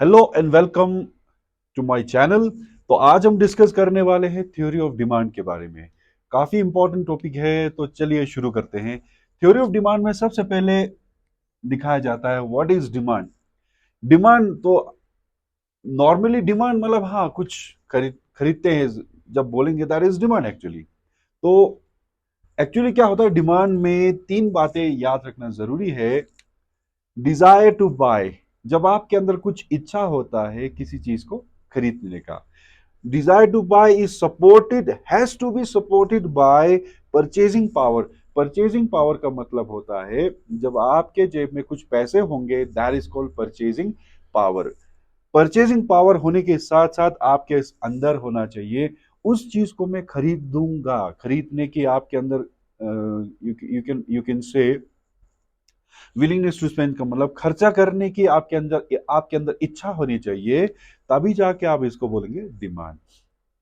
Hello and welcome to my channel. तो आज हम डिस्कस करने वाले हैं थ्योरी ऑफ डिमांड के बारे में। काफी इंपॉर्टेंट टॉपिक है, तो चलिए शुरू करते हैं। थ्योरी ऑफ डिमांड में सबसे पहले दिखाया जाता है व्हाट इज डिमांड। डिमांड तो नॉर्मली डिमांड मतलब हाँ कुछ खरीदते हैं। जब बोलेंगे दैट इज डिमांड एक्चुअली। तो एक्चुअली क्या होता है डिमांड में तीन बातें याद रखना जरूरी है। डिजायर टू बाय, जब आपके अंदर कुछ इच्छा होता है किसी चीज को खरीदने का। Desire to buy is supported, has to be supported by purchasing power. Purchasing power का मतलब होता है जब आपके जेब में कुछ पैसे होंगे, that is called purchasing power. Purchasing power होने के साथ साथ आपके अंदर होना चाहिए उस चीज को मैं खरीदूंगा, खरीदने की आपके अंदर you can say willingness to spend का मतलब खर्चा करने की आपके अंदर इच्छा होनी चाहिए। तभी जाके आप इसको बोलेंगे demand.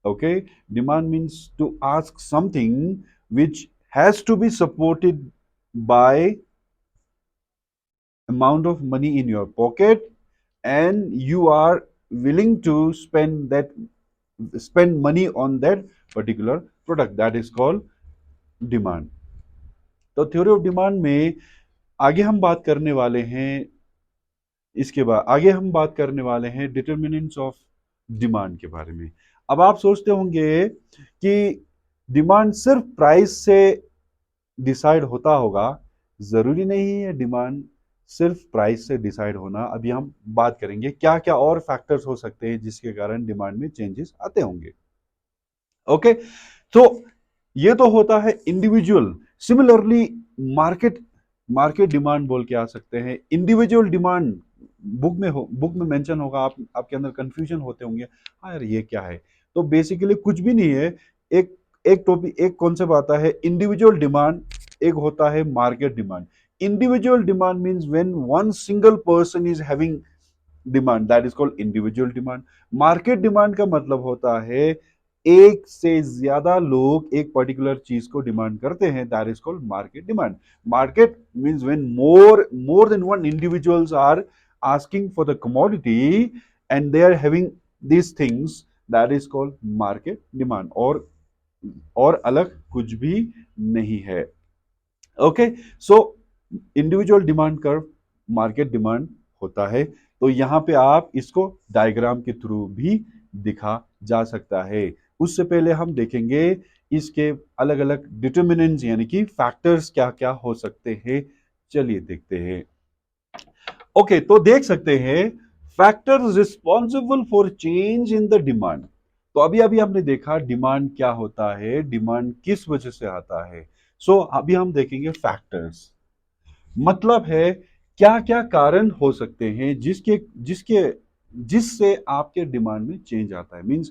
Okay, demand means to ask something which has to be supported by amount of money in your pocket, and you are willing to spend money on that particular product, that is called demand. तो theory of demand में आगे हम बात करने वाले हैं। इसके बाद आगे हम बात करने वाले हैं डिटर्मिनेंट्स ऑफ डिमांड के बारे में। अब आप सोचते होंगे कि डिमांड सिर्फ प्राइस से डिसाइड होता होगा। जरूरी नहीं है डिमांड सिर्फ प्राइस से डिसाइड होना। अभी हम बात करेंगे क्या क्या और फैक्टर्स हो सकते हैं जिसके कारण डिमांड में चेंजेस आते होंगे। ओके, तो ये तो होता है individual. Similarly market market demand बोल के आ सकते हैं। इंडिविजुअल डिमांड बुक में मेंशन होगा, आप आपके अंदर कंफ्यूजन होते होंगे, हाँ यार ये क्या है। तो बेसिकली कुछ भी नहीं है। एक एक टॉपिक एक कॉन्सेप्ट आता है इंडिविजुअल डिमांड, एक होता है market demand. Individual demand means when one single person is having demand, that is called individual demand. Market demand का मतलब होता है एक से ज्यादा लोग एक पर्टिकुलर चीज को डिमांड करते हैं, that is called market demand. Market means when more than one individuals are asking for the commodity and they are having these things, that is called market demand। और अलग कुछ भी नहीं है। Okay, so individual demand curve market demand होता है। तो यहां पे आप इसको डायग्राम के थ्रू भी दिखा जा सकता है। उससे पहले हम देखेंगे इसके अलग अलग डिटर्मिनेंट्स यानी कि फैक्टर्स क्या क्या हो सकते हैं। चलिए देखते हैं। ओके, तो देख सकते हैं factors responsible for change in the demand. तो अभी अभी हमने देखा डिमांड क्या होता है, डिमांड किस वजह से आता है। सो अभी हम देखेंगे फैक्टर्स। मतलब है क्या क्या कारण हो सकते हैं जिसके जिसके जिससे आपके डिमांड में चेंज आता है। मींस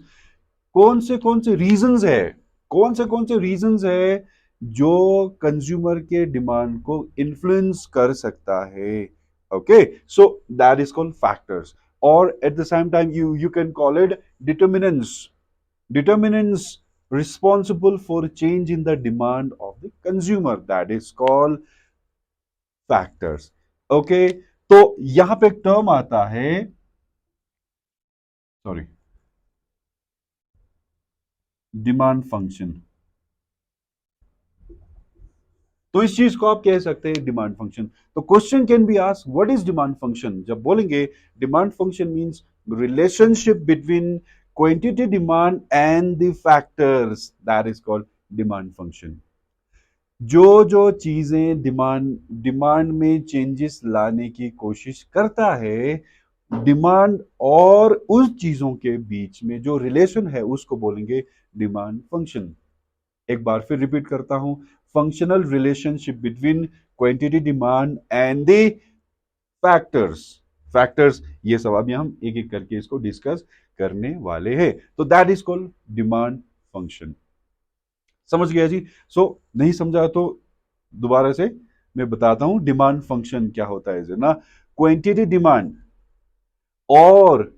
कौन से रीजंस है, कौन से रीजंस है जो कंज्यूमर के डिमांड को इन्फ्लुएंस कर सकता है। Okay, so that is called factors. और at the same time you can call it determinants. Determinants responsible for change in the demand of the consumer, that is called factors। Okay, तो यहां पे एक term आता है, sorry, demand function. तो इस चीज को आप कह सकते हैं डिमांड फंक्शन। तो question can be asked what is demand function. जब बोलेंगे demand function means relationship between quantity demand and the factors, that is called demand function. जो जो चीजें डिमांड में चेंजेस लाने की कोशिश करता है, डिमांड और उस चीजों के बीच में जो रिलेशन है उसको बोलेंगे डिमांड फंक्शन। एक बार फिर रिपीट करता हूं, functional relationship between quantity demand and the factors. Factors ये सब अभी हम एक एक करके इसको डिस्कस करने वाले हैं। तो that is called demand function. समझ गया जी। नहीं समझा तो दोबारा से मैं बताता हूं डिमांड फंक्शन क्या होता है ना। क्वांटिटी डिमांड और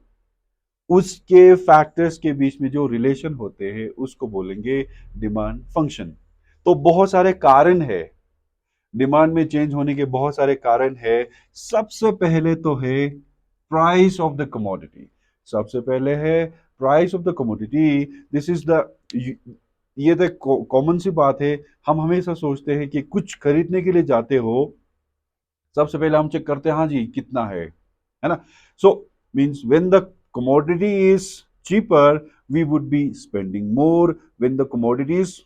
उसके फैक्टर्स के बीच में जो रिलेशन होते हैं उसको बोलेंगे डिमांड फंक्शन। तो बहुत सारे कारण है, डिमांड में चेंज होने के बहुत सारे कारण है। सबसे पहले तो है प्राइस ऑफ द कमोडिटी। सबसे पहले है price of the commodity. This is the, ये तो कॉमन सी बात है, हम हमेशा सोचते हैं कि कुछ खरीदने के लिए जाते हो, सबसे पहले हम चेक करते हैं हाँ जी कितना है ना। So means when the commodity is cheaper we would be spending more, when the commodity is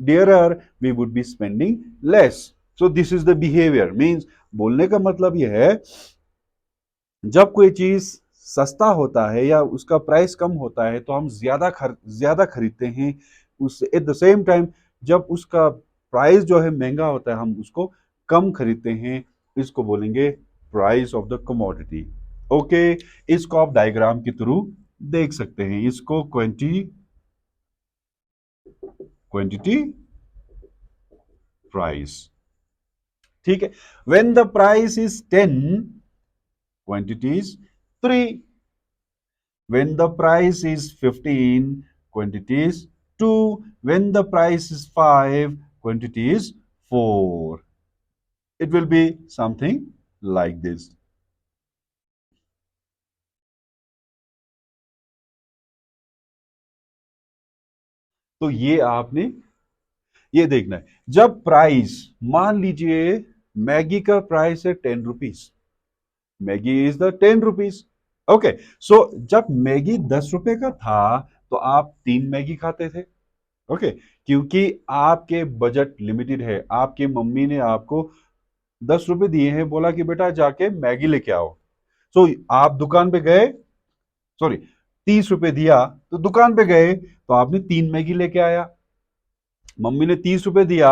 dearer we would be spending less. So this is the behavior, means बोलने का मतलब यह है जब कोई चीज सस्ता होता है या उसका प्राइस कम होता है तो हम ज्यादा खरीदते हैं उससे। एट द सेम टाइम जब उसका प्राइस जो है महंगा होता है हम उसको कम खरीदते हैं, इसको बोलेंगे price of the commodity. Okay, इसको आप डायग्राम के थ्रू देख सकते हैं। इसको क्वांटिटी प्राइस, ठीक है। When the price is 10 quantity is 3, when the price is 15 quantity is 2, when the price is 5 quantity is 4. It will be something like this. तो ये आपने ये देखना है, जब प्राइस मान लीजिए मैगी का प्राइस है 10 rupees, Maggi is the 10 rupees. Okay, so जब मैगी 10 रुपए का था तो आप 3 मैगी खाते थे। ओके, क्योंकि आपके बजट लिमिटेड है, आपकी मम्मी ने आपको 10 रुपए दिए हैं, बोला कि बेटा जाके मैगी लेके आओ। सो आप दुकान पे गए, सॉरी 30 रुपए दिया तो दुकान पे गए तो आपने 3 मैगी लेके आया। मम्मी ने 30 रुपए दिया,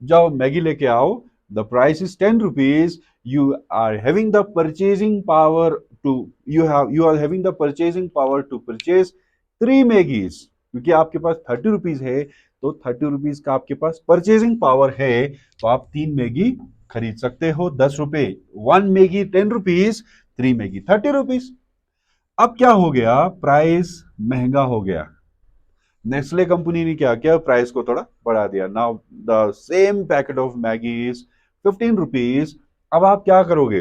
जाओ मैगी लेके आओ, the price is 10 rupees, you are having the purchasing power to, you are having the purchasing power to purchase 3 Maggis, क्योंकि आपके पास 30 रुपीज है तो 30 रुपीज का आपके पास परचेजिंग पावर है, तो आप 3 मैगी खरीद सकते हो 10 रुपए। 1 मैगी 10 रुपीज, 3 मैगी 30 रुपीज। अब क्या हो गया, प्राइस महंगा हो गया, नेस्ले कंपनी ने क्या किया, प्राइस को थोड़ा बढ़ा दिया। Now the same packet of Maggi is 15 rupees. अब आप क्या करोगे,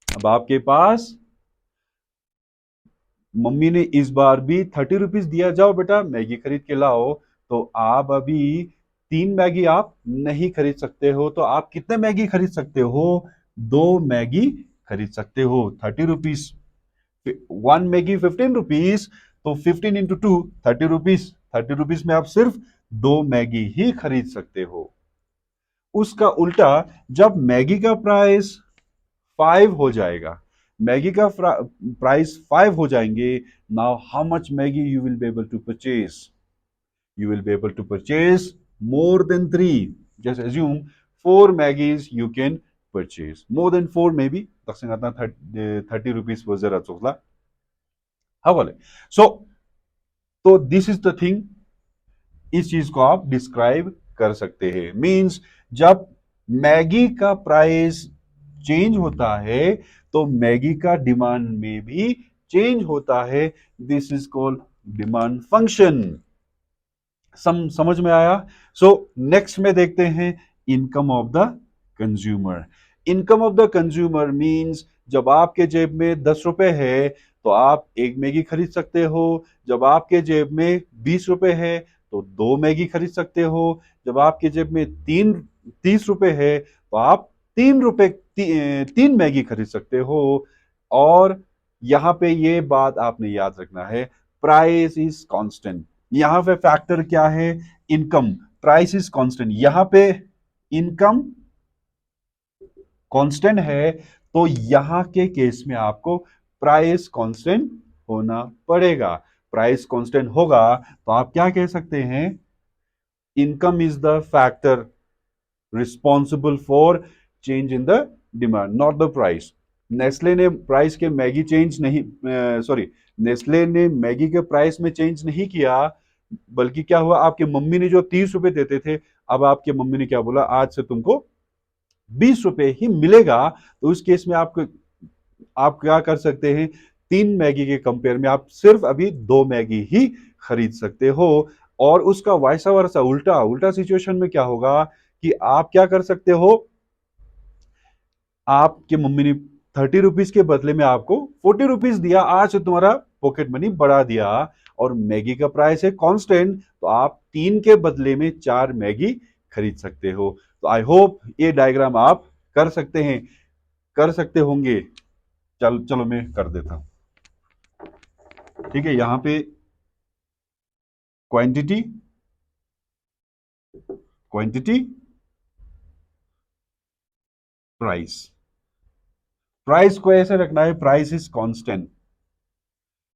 अब आपके पास मम्मी ने इस बार भी 30 रुपीज दिया, जाओ बेटा मैगी खरीद के लाओ, तो आप अभी 3 मैगी आप नहीं खरीद सकते हो, तो आप कितने मैगी खरीद सकते हो, 2 मैगी खरीद सकते हो 30 रुपीज। 1 मैगी 15 रुपीज, तो 15 × 2 30 रुपीज, 30 रुपीज में आप सिर्फ 2 मैगी ही खरीद सकते हो। उसका उल्टा जब मैगी का प्राइस 5 हो जाएगा, मैगी का प्राइस 5 हो जाएंगे, now how much Maggi you will be able to purchase, you will be able to purchase more than 3. Just assume 4 Maggies you can purchase. More than 4 maybe. 30 rupees was there. हवाले। सो तो this is the thing, इस चीज को आप describe कर सकते हैं। Means जब मैगी का प्राइस चेंज होता है तो मैगी का डिमांड में भी चेंज होता है। This is called demand function. समझ में आया। सो नेक्स्ट में देखते हैं income of the consumer. Income of the consumer means जब आपके जेब में 10 रुपए है तो आप 1 मैगी खरीद सकते हो, जब आपके जेब में 20 रुपए है तो 2 मैगी खरीद सकते हो, जब आपके जेब में 30 रुपए है तो आप 3 मैगी खरीद सकते हो। और यहां पे ये बात आपने याद रखना है, प्राइस इज कांस्टेंट। यहां पे फैक्टर क्या है, इनकम, प्राइस इज कांस्टेंट। यहां पे इनकम कांस्टेंट है तो यहां के केस में आपको प्राइस कांस्टेंट होना पड़ेगा। प्राइस कांस्टेंट होगा तो आप क्या कह सकते हैं, income is the factor responsible for change in the demand, not the price. Nestle ने प्राइस के मैगी चेंज नहीं, सॉरी, नेस्ले ने मैगी के प्राइस में चेंज नहीं किया, बल्कि क्या हुआ, आपके मम्मी ने जो 30 रुपए देते थे, अब आपके मम्मी ने क्या बोला, आज से तुमको 20 रुपए ही मिलेगा। तो उस केस में आप क्या कर सकते हैं, 3 मैगी के कंपेयर में आप सिर्फ अभी 2 मैगी ही खरीद सकते हो। और उसका वैसा वर्सा उल्टा सिचुएशन में क्या होगा कि आप क्या कर सकते हो, आपके मम्मी ने ₹30 के बदले में आपको ₹40 दिया, आज तुम्हारा पॉकेट मनी बढ़ा दिया, और मैगी का प्राइस है कांस्टेंट, तो आप 3 के बदले में 4 मैगी खरीद सकते हो। तो आई होप ये डायग्राम आप कर सकते हैं, कर सकते होंगे। चलो मैं कर देता हूं। ठीक है, यहां पे क्वांटिटी, क्वांटिटी, प्राइस। प्राइस को ऐसे रखना है, price is constant,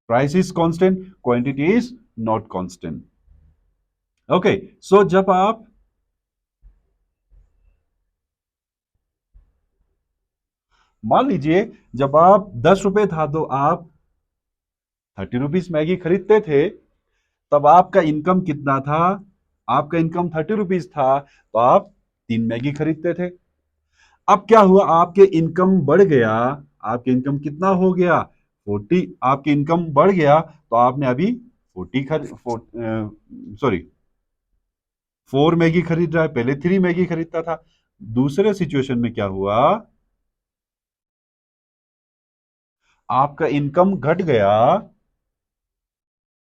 price is constant, quantity is not constant. Okay, so जब आप मान लीजिए जब आप ₹10 था तो आप ₹30 मैगी खरीदते थे, तब आपका इनकम कितना था? आपका इनकम ₹30 था, तो आप 3 मैगी खरीदते थे। अब क्या हुआ, आपके इनकम बढ़ गया, आपके इनकम कितना हो गया? 40, आपके इनकम बढ़ गया, तो आपने अभी 40 सॉरी 4 मैगी खरीद रहा है, पहले 3 मैगी खरीदता था। दूसरे सिचुएशन में क्या हुआ, आपका इनकम घट गया,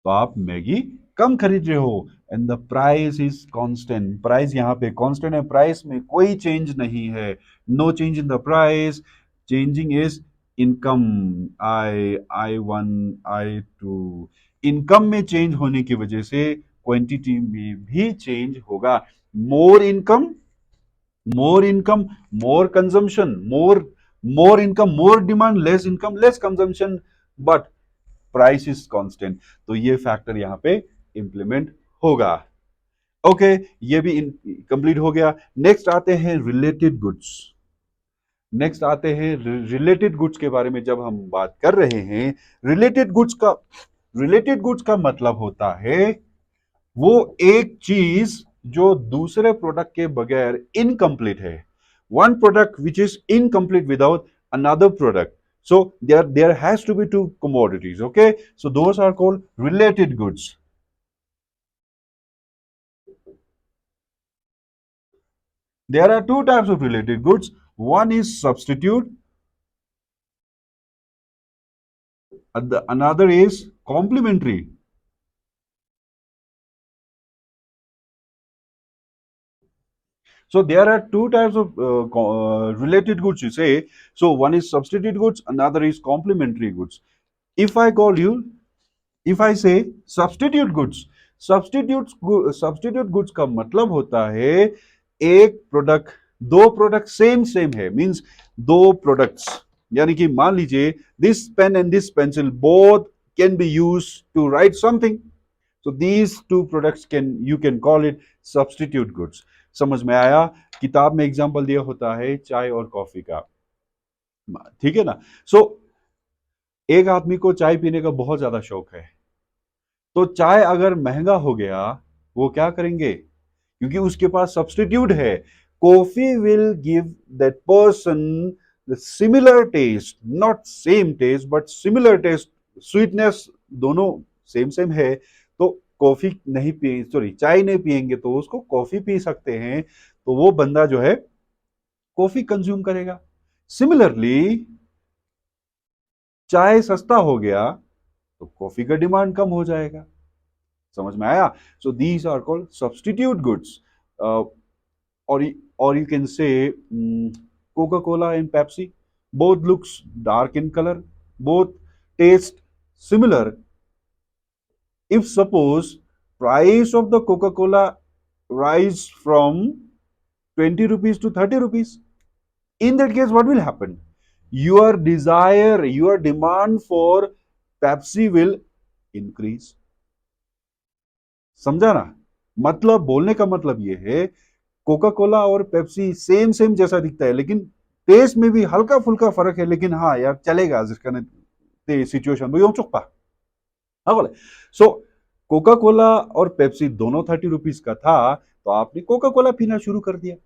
तो आप मैगी कम खरीद रहे हो, and the price is constant. Price यहां पे कांस्टेंट है, प्राइस में कोई चेंज नहीं है, no change in the price, changing is income. I1 I2, income में चेंज होने की वजह से क्वांटिटी में भी चेंज होगा। More income, more income, more consumption, more income, more demand, less income, less consumption, but price is constant. तो ये फैक्टर यहां पे इंप्लीमेंट होगा। ओके, ये भी कंप्लीट हो गया। नेक्स्ट आते हैं रिलेटेड गुड्स। नेक्स्ट आते हैं रिलेटेड गुड्स के बारे में जब हम बात कर रहे हैं, रिलेटेड गुड्स का मतलब होता है वो एक चीज जो दूसरे प्रोडक्ट के बगैर इनकम्प्लीट है। One product which is incomplete without another product. So there has to be two commodities. Okay, so those are called related goods. There are two types of related goods. One is substitute, and another is complementary. So there are two types of related goods, you say. So one is substitute goods, another is complementary goods. If I call you, if I say substitute goods, substitute goods का मतलब होता है एक product, दो product same same है, means दो products, यानी कि मान लीजिए this pen and this pencil both can be use to write something, so these two products you can call it substitute goods. समझ में आया? किताब में एग्जांपल दिया होता है चाय और कॉफी का, ठीक है ना? एक आदमी को चाय पीने का बहुत ज्यादा शौक है, तो चाय अगर महंगा हो गया, वो क्या करेंगे? क्योंकि उसके पास सब्स्टिट्यूट है, coffee will give that person the similar taste, not same taste but similar taste, sweetness दोनों सेम सेम है, तो कॉफी नहीं पी, सॉरी चाय नहीं पिएंगे तो उसको कॉफी पी सकते हैं, तो वो बंदा जो है कॉफी कंज्यूम करेगा। सिमिलरली चाय सस्ता हो गया तो कॉफी का डिमांड कम हो जाएगा। समझ में आया? So these are called substitute goods, or you can say Coca-Cola and Pepsi, both looks dark in color, both taste similar. If suppose price of the Coca-Cola rise from 20 rupees to 30 rupees, in that case what will happen? Your desire, your demand for Pepsi will increase. समझा ना? मतलब बोलने का मतलब ये है, Coca Cola और Pepsi same same जैसा दिखता है, लेकिन टेस्ट में भी हल्का फुल्का फर्क है, लेकिन हाँ यार चलेगा जिसका सिचुएशन वो यूं चुकता। हाँ बोले, सो कोका कोला और पेप्सी दोनों 30 रुपीज का था, तो आपने कोका कोला पीना शुरू कर दिया।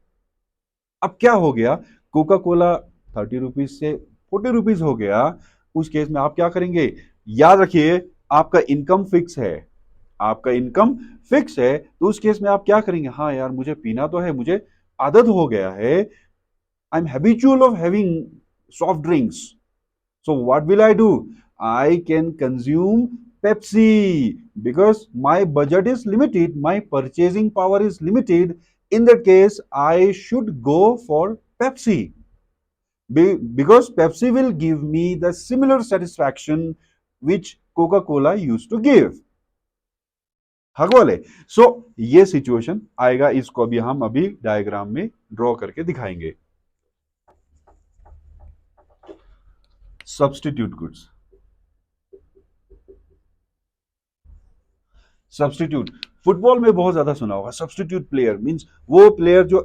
अब क्या हो गया, कोका कोला 30 रुपीज से 40 रुपीज हो गया, उस केस में आप क्या करेंगे? याद रखिए आपका इनकम फिक्स है, आपका इनकम फिक्स है, तो उस केस में आप क्या करेंगे? हाँ यार मुझे पीना तो है, मुझे आदत हो गया है, I am habitual of having soft drinks, So what will I do? I can consume Pepsi because my budget is limited, my purchasing power is limited. In that case, I should go for Pepsi because Pepsi will give me the similar satisfaction which Coca-Cola used to give. हक वाले सो ये situation आएगा, इसको अभी हम अभी diagram में draw करके दिखाएंगे. Substitute goods. सब्स्टिट्यूट फुटबॉल में बहुत ज्यादा सुना होगा. सब्स्टिट्यूट प्लेयर मींस वो प्लेयर जो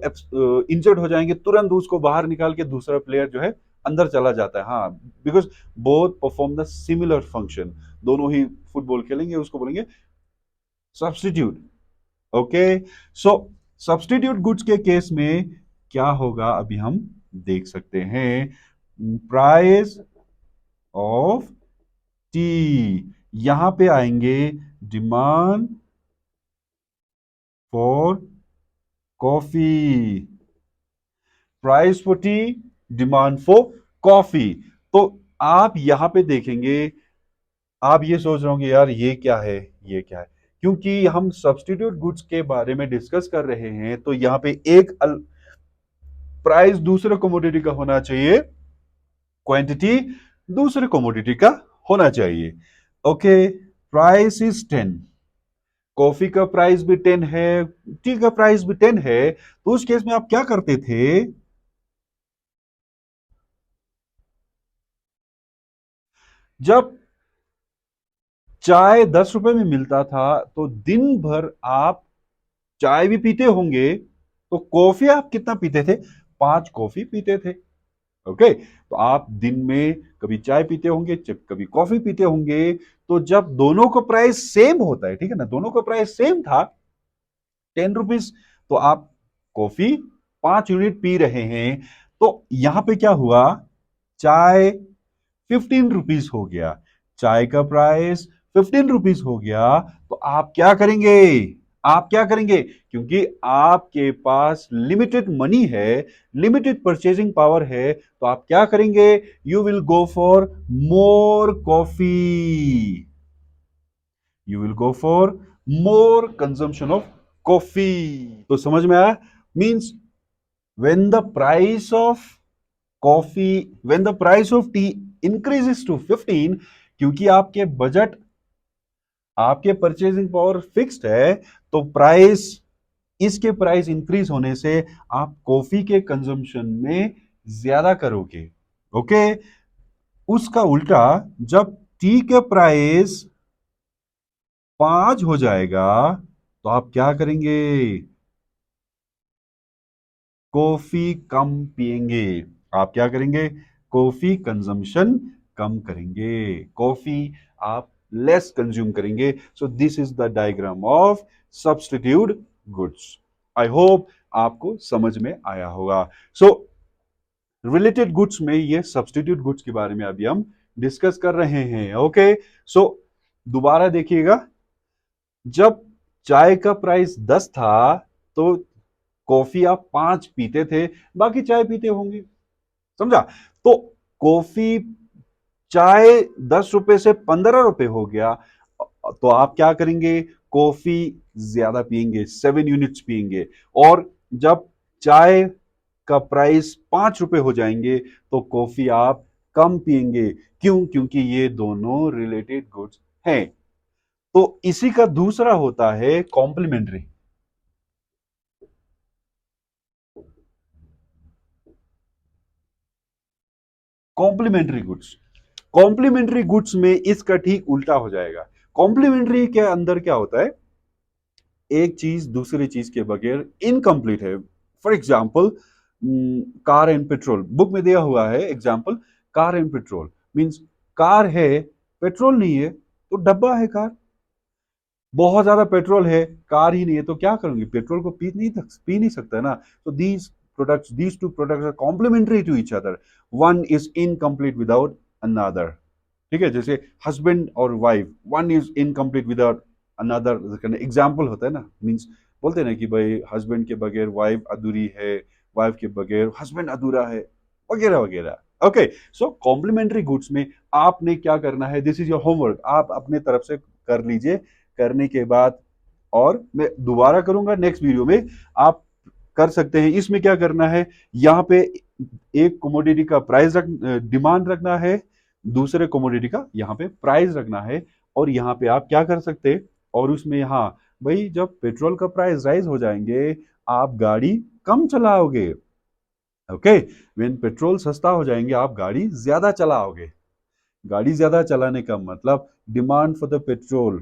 इंजर्ड हो जाएंगे तुरंत उसको बाहर निकाल के दूसरा प्लेयर जो है अंदर चला जाता है. हाँ, because both perform the similar function. दोनों ही फुटबॉल खेलेंगे, उसको बोलेंगे सब्स्टिट्यूट. ओके, सो सब्स्टिट्यूट गुड्स के केस में क्या होगा अभी हम देख सकते हैं. प्राइस ऑफ टी, यहां पे आएंगे demand for coffee. Price for T, demand for coffee. तो आप यहां पे देखेंगे, आप ये सोच रहे होंगे यार ये क्या है, ये क्या है, क्योंकि हम सब्स्टिट्यूट गुड्स के बारे में डिस्कस कर रहे हैं. तो यहां पे एक प्राइस दूसरे कमोडिटी का होना चाहिए, क्वांटिटी दूसरे कमोडिटी का होना चाहिए. ओके, प्राइस इज 10, कॉफी का प्राइस भी 10 है, टी का प्राइस भी 10 है. तो उस केस में आप क्या करते थे, जब चाय 10 रुपए में मिलता था तो दिन भर आप चाय भी पीते होंगे, तो कॉफी आप कितना पीते थे, 5 कॉफी पीते थे. ओके, तो आप दिन में कभी चाय पीते होंगे, कभी कॉफी पीते होंगे. तो जब दोनों का प्राइस सेम होता है, ठीक है ना, दोनों का प्राइस सेम था 10 रुपीज, तो आप कॉफी 5 यूनिट पी रहे हैं. तो यहां पे क्या हुआ, चाय 15 रुपीज हो गया, चाय का प्राइस 15 रुपीज हो गया. तो आप क्या करेंगे, आप क्या करेंगे, क्योंकि आपके पास लिमिटेड मनी है, लिमिटेड परचेजिंग पावर है, तो आप क्या करेंगे, you will go for more coffee, you will go for more consumption of coffee. तो समझ में आया, means when the price of coffee, when the price of tea increases to 15, क्योंकि आपके बजट, आपके परचेजिंग पावर फिक्स्ड है, तो price, इसके प्राइस इंक्रीज होने से आप कॉफी के कंजम्पशन में ज्यादा करोगे. ओके, उसका उल्टा जब टी का प्राइस 5 हो जाएगा तो आप क्या करेंगे, कॉफी कम पिएंगे. आप क्या करेंगे, कॉफी कंजम्पशन कम करेंगे, कॉफी आप लेस कंज्यूम करेंगे. So this is the diagram of substitute goods. I hope आपको समझ में आया होगा. सो रिलेटेड गुड्स में ये सब्स्टिट्यूट गुड्स के बारे में अभी हम डिस्कस कर रहे हैं. ओके, सो दोबारा देखिएगा, जब चाय का प्राइस 10 था तो कॉफी आप 5 पीते थे, बाकी चाय पीते होंगे, समझा. तो कॉफी, चाय 10 रुपए से 15 रुपए हो गया, तो आप क्या करेंगे, कॉफी ज्यादा पिएंगे, 7 यूनिट्स पिएंगे. और जब चाय का प्राइस 5 रुपए हो जाएंगे तो कॉफी आप कम पिएंगे. क्यों, क्योंकि ये दोनों रिलेटेड गुड्स हैं. तो इसी का दूसरा होता है complementary. Complementary goods, complementary goods में इसका ठीक उल्टा हो जाएगा. कॉम्प्लीमेंट्री के अंदर क्या होता है, एक चीज दूसरी चीज के बगैर इनकम्प्लीट है. For example, car and petrol, book में दिया हुआ है example, car and petrol means car है, पेट्रोल नहीं है, तो डब्बा है कार. बहुत ज्यादा पेट्रोल है, कार ही नहीं है, तो क्या करूंगी, पेट्रोल को पी नहीं सकता ना. तो these two products are complementary to each other. One is incomplete without another. ठीक है, जैसे हस्बैंड और wife, one is incomplete without another. Example होता है ना, मीन्स बोलते हैं ना कि भाई हस्बैंड के बगैर वाइफ अधूरी है, वाइफ के बगैर हस्बैंड अधूरा है, वगैरह वगैरह. ओके, सो कॉम्प्लीमेंट्री गुड्स में आपने क्या करना है, दिस इज योर होमवर्क, आप अपने तरफ से कर लीजिए। करने के बाद और मैं दोबारा करूंगा नेक्स्ट वीडियो में, आप कर सकते हैं। इसमें क्या करना है, यहाँ पे एक कमोडिटी का प्राइस डिमांड रखना है, दूसरे कमोडिटी का यहाँ पे प्राइस रखना है, और यहाँ पे आप क्या कर सकते हैं, और उसमें यहाँ भाई जब पेट्रोल का प्राइस राइज हो जाएंगे आप गाड़ी कम चलाओगे। ओके, व्हेन पेट्रोल सस्ता हो जाएंगे आप गाड़ी ज्यादा चलाओगे। गाड़ी ज्यादा चलाने का मतलब demand for the petrol,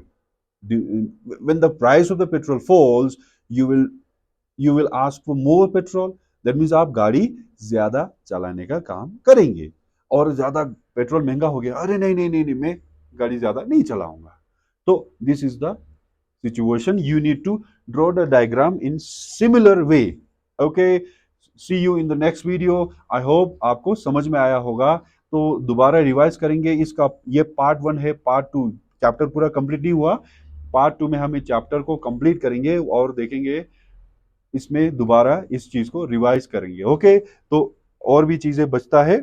when the price of the petrol falls, you will you will ask for more petrol, that means आप गाड़ी ज्यादा चलाने का काम करेंगे। और ज्यादा पेट्रोल महंगा हो गया, अरे नहीं नहीं नहीं नहीं, मैं गाड़ी ज्यादा नहीं चलाऊंगा। तो this is the situation, you need to draw the diagram in similar way। okay, see you in the next video। I hope आपको समझ में आया होगा। तो दोबारा रिवाइज करेंगे इसका, ये पार्ट 1 है, पार्ट 2 चैप्टर पूरा कंप्लीट नहीं हुआ, पार्ट 2 में हम इस चैप्टर को कंप्लीट करेंगे और देखेंगे, इसमें दोबारा इस चीज को रिवाइज करेंगे। ओके, तो और भी चीजें बचता है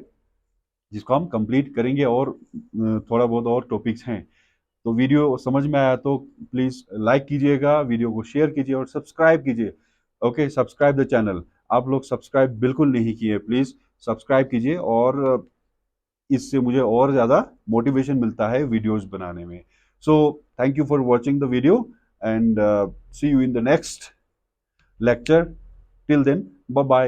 जिसको हम कंप्लीट करेंगे, और थोड़ा बहुत और टॉपिक्स हैं। तो वीडियो समझ में आया तो प्लीज लाइक कीजिएगा, वीडियो को शेयर कीजिए और सब्सक्राइब कीजिए। Okay, subscribe the channel. आप लोग सब्सक्राइब बिल्कुल नहीं किए, प्लीज सब्सक्राइब कीजिए, और इससे मुझे और ज्यादा मोटिवेशन मिलता है वीडियोस बनाने में। So thank you for watching the video, and see you in the next lecture। Till then, bye bye।